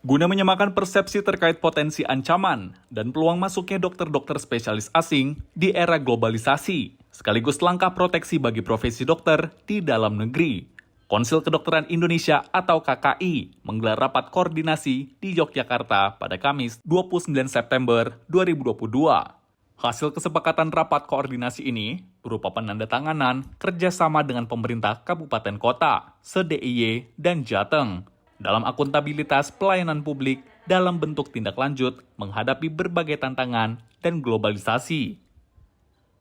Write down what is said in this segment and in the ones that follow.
Guna menyamakan persepsi terkait potensi ancaman dan peluang masuknya dokter-dokter spesialis asing di era globalisasi, sekaligus langkah proteksi bagi profesi dokter di dalam negeri, Konsil Kedokteran Indonesia atau KKI menggelar rapat koordinasi di Yogyakarta pada Kamis 29 September 2022. Hasil kesepakatan rapat koordinasi ini berupa penandatanganan kerjasama dengan pemerintah kabupaten kota, se-DIY, dan Jateng dalam akuntabilitas pelayanan publik dalam bentuk tindak lanjut menghadapi berbagai tantangan dan globalisasi.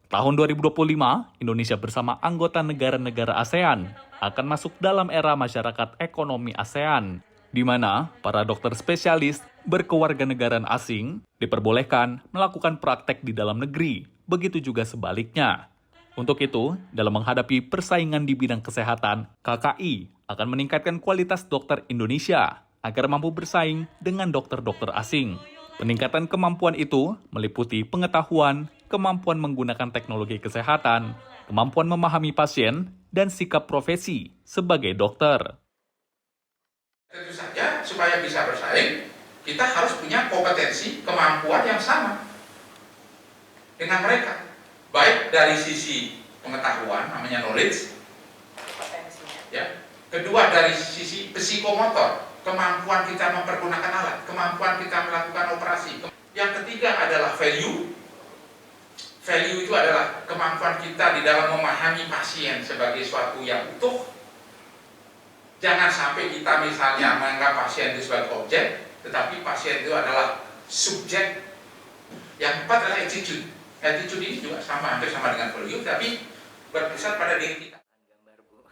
Tahun 2025, Indonesia bersama anggota negara-negara ASEAN akan masuk dalam era masyarakat ekonomi ASEAN, di mana para dokter spesialis berkewarganegaraan asing diperbolehkan melakukan praktek di dalam negeri, begitu juga sebaliknya. Untuk itu, dalam menghadapi persaingan di bidang kesehatan, KKI akan meningkatkan kualitas dokter Indonesia agar mampu bersaing dengan dokter-dokter asing. Peningkatan kemampuan itu meliputi pengetahuan, kemampuan menggunakan teknologi kesehatan, kemampuan memahami pasien, dan sikap profesi sebagai dokter. Tentu saja, supaya bisa bersaing, kita harus punya kompetensi, kemampuan yang sama dengan mereka. Baik dari sisi pengetahuan, namanya knowledge, ya. Kedua dari sisi psikomotor, kemampuan kita mempergunakan alat, kemampuan kita melakukan operasi. Yang ketiga adalah value. Value itu adalah kemampuan kita di dalam memahami pasien sebagai suatu yang utuh. Jangan sampai kita misalnya menganggap pasien itu sebagai objek, tetapi pasien itu adalah subjek. Yang keempat adalah attitude. Attitude ini juga sama, hampir sama dengan value, tapi berpusat pada diri kita.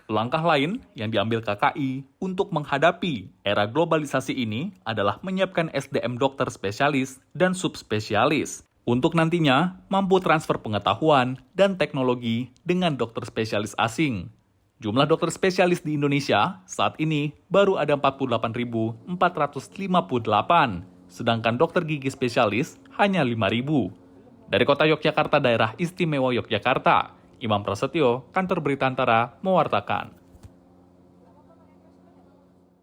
Langkah lain yang diambil KKI untuk menghadapi era globalisasi ini adalah menyiapkan SDM dokter spesialis dan subspesialis untuk nantinya mampu transfer pengetahuan dan teknologi dengan dokter spesialis asing. Jumlah dokter spesialis di Indonesia saat ini baru ada 48.458, sedangkan dokter gigi spesialis hanya 5.000. Dari Kota Yogyakarta, Daerah Istimewa Yogyakarta, Imam Prasetyo, Kantor Berita Antara, mewartakan.